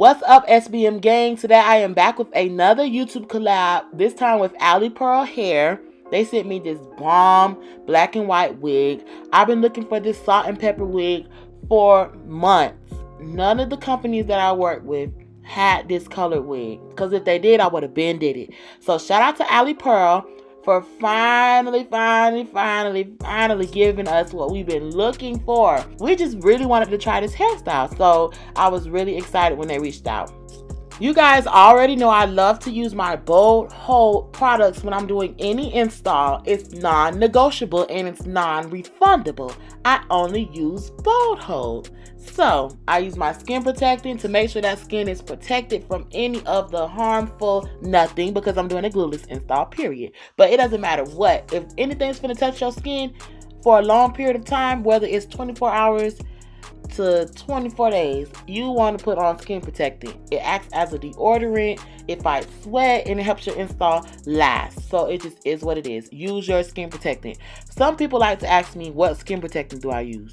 What's up, SBM gang? Today I am back with another YouTube collab, this time with AliPearl hair. They sent me this bomb black and white wig. I've been looking for this salt and pepper wig for months. None of the companies that I work with had this colored wig, because if they did, I would have been did it. So shout out to AliPearl for finally giving us what we've been looking for. We just really wanted to try this hairstyle, so I was really excited when they reached out. You guys already know I love to use my Bold Hold products when I'm doing any install. It's non-negotiable and it's non-refundable. I only use Bold Hold. So I use my skin protectant to make sure that skin is protected from any of the harmful nothing, because I'm doing a glueless install, period. But it doesn't matter what. If anything's gonna touch your skin for a long period of time, whether it's 24 hours to 24 days, you want to put on skin protectant. It acts as a deodorant, it fights sweat, and it helps your install last. So it just is what it is. Use your skin protectant. Some people like to ask me, what skin protectant do I use?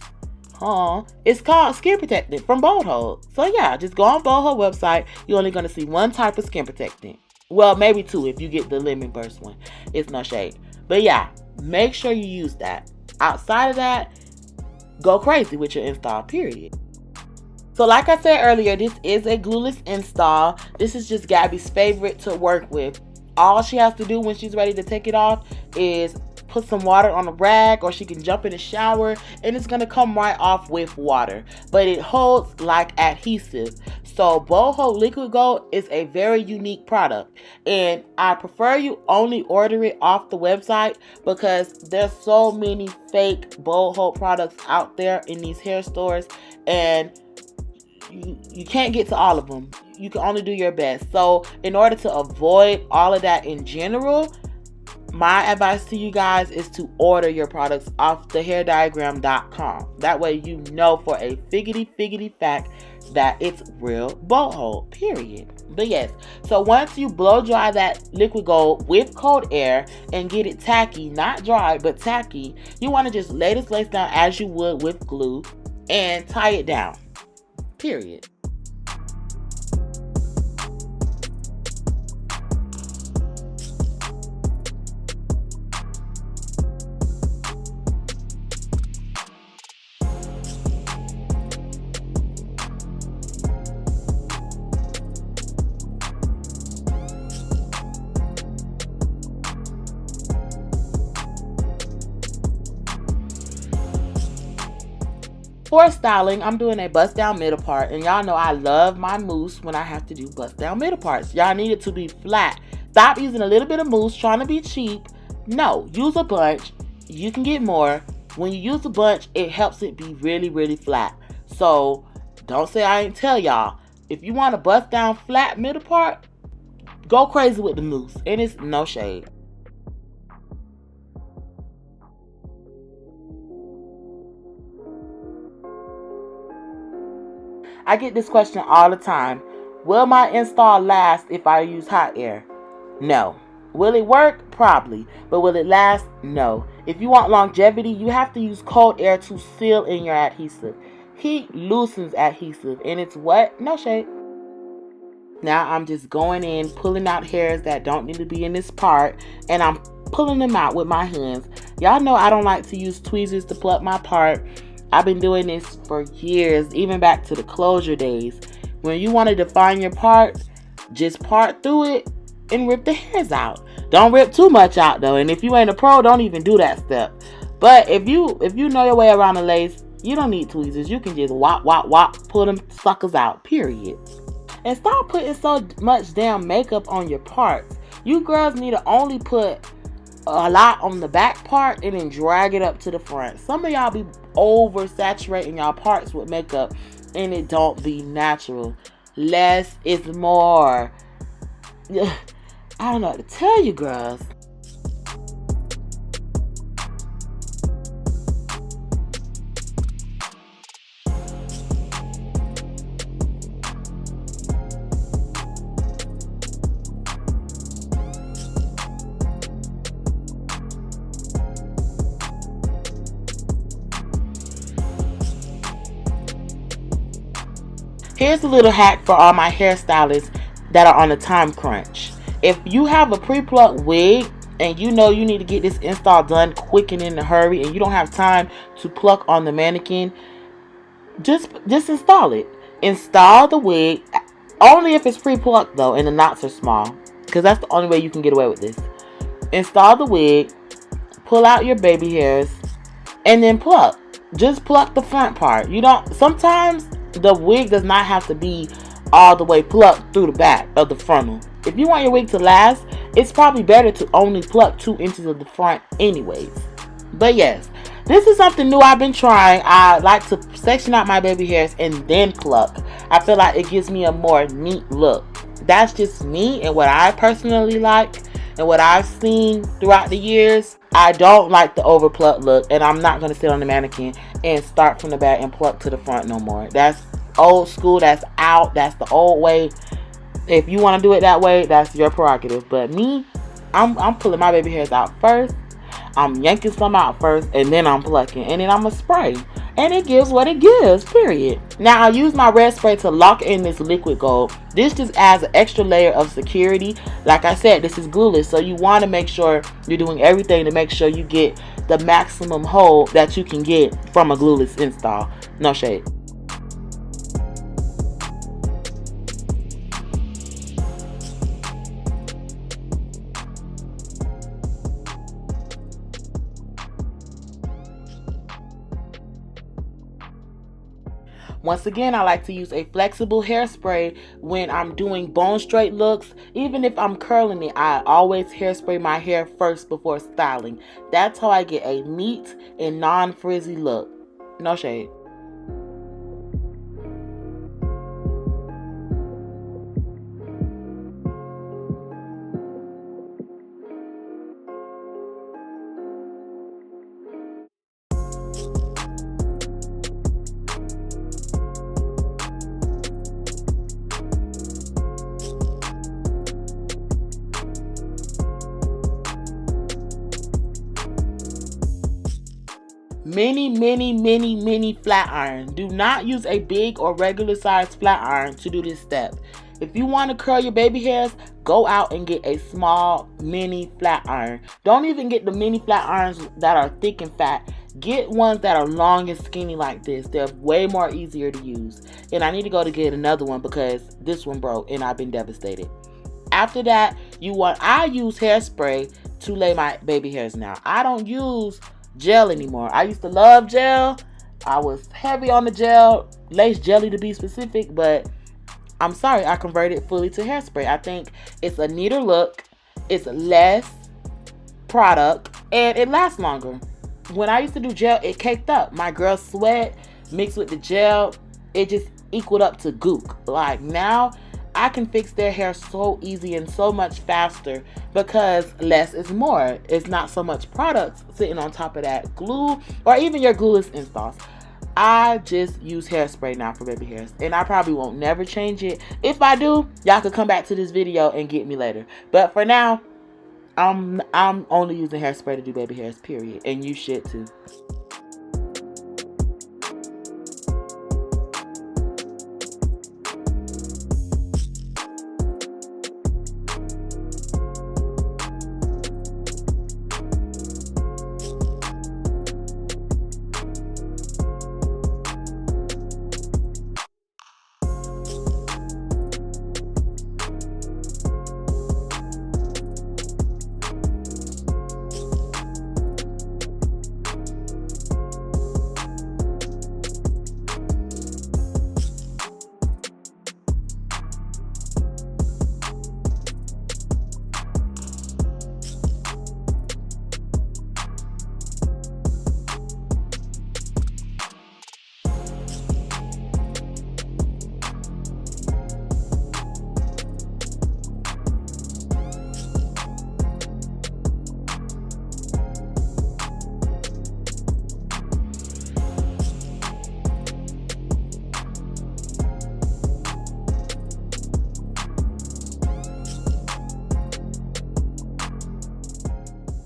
It's called skin protectant from Bold Hold. So yeah, just go on Bold Hold website. You're only going to see one type of skin protectant. Well, maybe two if you get the lemon burst one. It's no shade. But yeah, make sure you use that. Outside of that, go crazy with your install, period. So like I said earlier, this is a glueless install. This is just Gabby's favorite to work with. All she has to do when she's ready to take it off is put some water on a rag, or she can jump in the shower and it's gonna come right off with water. But it holds like adhesive. So Bold Hold Liquid Gold is a very unique product, and I prefer you only order it off the website, because there's so many fake Bold Hold products out there in these hair stores, and you can't get to all of them. You can only do your best. So in order to avoid all of that in general, my advice to you guys is to order your products off thehairdiagram.com. That way you know for a figgity fact that it's real Bold Hold, period. But yes, so once you blow dry that liquid gold with cold air and get it tacky, not dry but tacky, you want to just lay this lace down as you would with glue and tie it down, period. For styling, I'm doing a bust down middle part, and y'all know I love my mousse when I have to do bust down middle parts. Y'all need it to be flat. Stop using a little bit of mousse trying to be cheap. No, use a bunch. You can get more. When you use a bunch, it helps it be really flat. So don't say I ain't tell y'all. If you want a bust down flat middle part, go crazy with the mousse, and it's no shade. I get this question all the time. Will my install last if I use hot air? No. Will it work? Probably. But will it last? No. If you want longevity, you have to use cold air to seal in your adhesive. Heat loosens adhesive, and it's what? No shade. Now I'm just going in, pulling out hairs that don't need to be in this part, and I'm pulling them out with my hands. Y'all know I don't like to use tweezers to pluck my part. I've been doing this for years, even back to the closure days. When you want to define your part, just part through it and rip the hairs out. Don't rip too much out though, and if you ain't a pro, don't even do that step. But if you know your way around the lace, you don't need tweezers. You can just wop, pull them suckers out, period. And stop putting so much damn makeup on your parts. You girls need to only put a lot on the back part and then drag it up to the front. Some of y'all be oversaturating y'all parts with makeup, and it don't be natural. Less is more. I don't know what to tell you girls. Here's a little hack for all my hairstylists that are on a time crunch. If you have a pre-plucked wig and you know you need to get this install done quick and in a hurry and you don't have time to pluck on the mannequin, just install it. Install the wig only if it's pre-plucked though and the knots are small, because that's the only way you can get away with this. Install the wig, pull out your baby hairs, and then pluck. Just pluck the front part. You don't, sometimes the wig does not have to be all the way plucked through the back of the frontal. If you want your wig to last, it's probably better to only pluck 2 inches of the front anyways. But yes, this is something new I've been trying. I like to section out my baby hairs and then pluck. I feel like it gives me a more neat look. That's just me and what I personally like and what I've seen throughout the years. I don't like the over pluck look, and I'm not going to sit on the mannequin and start from the back and pluck to the front no more. That's old school. That's out. That's the old way. If you want to do it that way, that's your prerogative. But me, I'm pulling my baby hairs out first. I'm yanking some out first, and then I'm plucking, and then I'm going to spray. And it gives what it gives, period. Now, I use my red spray to lock in this liquid gold. This just adds an extra layer of security. Like I said, this is glueless, so you want to make sure you're doing everything to make sure you get the maximum hold that you can get from a glueless install. No shade. Once again, I like to use a flexible hairspray when I'm doing bone straight looks. Even if I'm curling it, I always hairspray my hair first before styling. That's how I get a neat and non-frizzy look. No shade. Many flat iron. Do not use a big or regular size flat iron to do this step. If you want to curl your baby hairs, go out and get a small mini flat iron. Don't even get the mini flat irons that are thick and fat. Get ones that are long and skinny like this. They're way more easier to use. And I need to go to get another one because this one broke and I've been devastated. After that, I use hairspray to lay my baby hairs now. I don't use gel anymore. I used to love gel. I was heavy on the gel, lace jelly to be specific, but I'm sorry, I converted fully to hairspray. I think it's a neater look, it's less product, and it lasts longer. When I used to do gel, it caked up. My girl's sweat mixed with the gel, it just equaled up to gook. Like now, I can fix their hair so easy and so much faster because less is more. It's not so much product sitting on top of that glue or even your glueless installs. I just use hairspray now for baby hairs, and I probably won't never change it. If I do, y'all could come back to this video and get me later. But for now, I'm only using hairspray to do baby hairs, period. And you should too.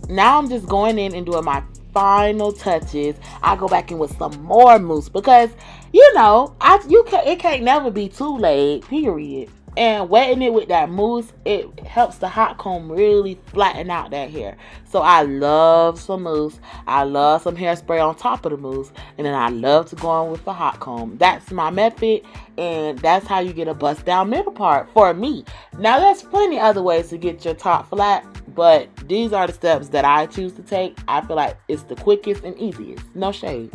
Now I'm just going in and doing my final touches. I go back in with some more mousse because you know, it can't never be too late, period. And wetting it with that mousse, it helps the hot comb really flatten out that hair. So I love some mousse. I love some hairspray on top of the mousse. And then I love to go on with the hot comb. That's my method. And that's how you get a bust down middle part for me. Now, there's plenty other ways to get your top flat. But these are the steps that I choose to take. I feel like it's the quickest and easiest. No shade.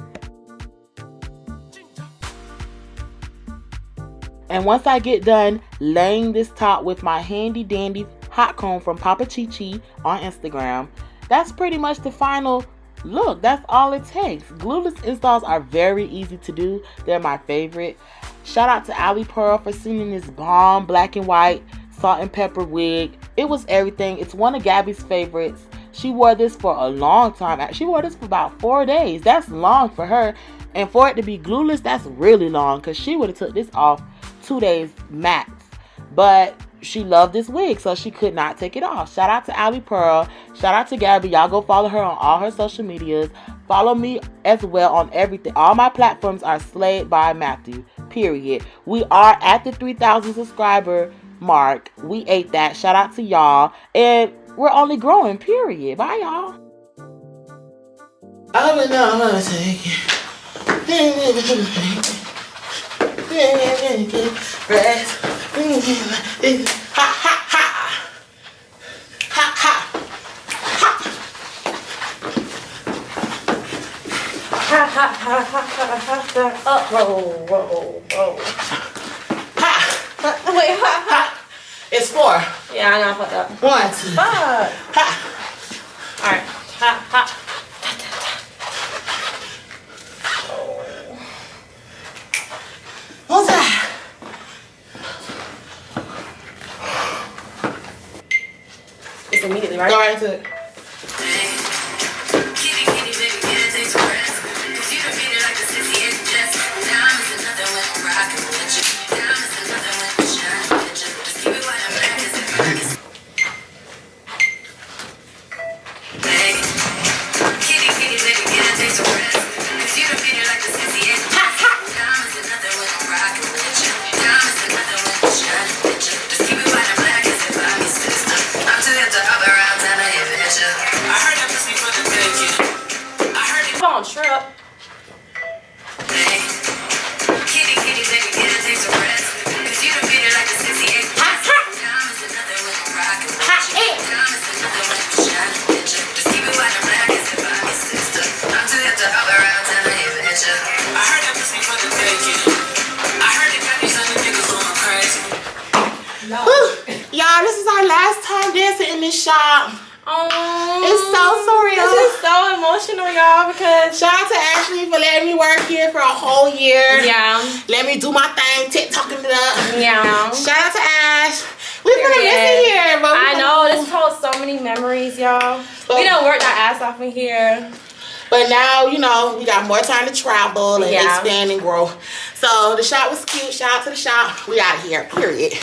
And once I get done laying this top with my handy dandy hot comb from Papa Chi Chi on Instagram, that's pretty much the final look. That's all it takes. Glueless installs are very easy to do. They're my favorite. Shout out to AliPearl for sending this bomb black and white salt and pepper wig. It was everything. It's one of Gabby's favorites. She wore this for a long time. She wore this for about 4 days. That's long for her. And for it to be glueless, that's really long, because she would have took this off 2 days max. But she loved this wig, so she could not take it off. Shout out to AliPearl. Shout out to Gabby. Y'all go follow her on all her social medias. Follow me as well on everything. All my platforms are Slayed by Matthew, period. We are at the 3,000 subscriber mark. We ate that. Shout out to y'all. And we're only growing, period. Bye, y'all. I'm gonna take it. Rest. Ha ha ha. Ha ha. Ha ha ha ha ha ha. Oh. Ha. Wait, ha. It's 4. Yeah, I know I fucked up. 1, 2. Fuck. Ha. Alright. Ha. What's that? It's immediately, right? Go right into it. Trip. Y'all, this is our last time dancing in this shop. It's so surreal. This is so emotional, y'all, because shout out to Ashley for letting me work here for a whole year. Yeah. Let me do my thing, TikToking it up. Yeah. Shout out to Ash. We finna miss it here, but I know, this holds so many memories, y'all. We done worked our ass off in here. But now, you know, we got more time to travel and expand and grow. So the shop was cute. Shout out to the shop. We out here, period.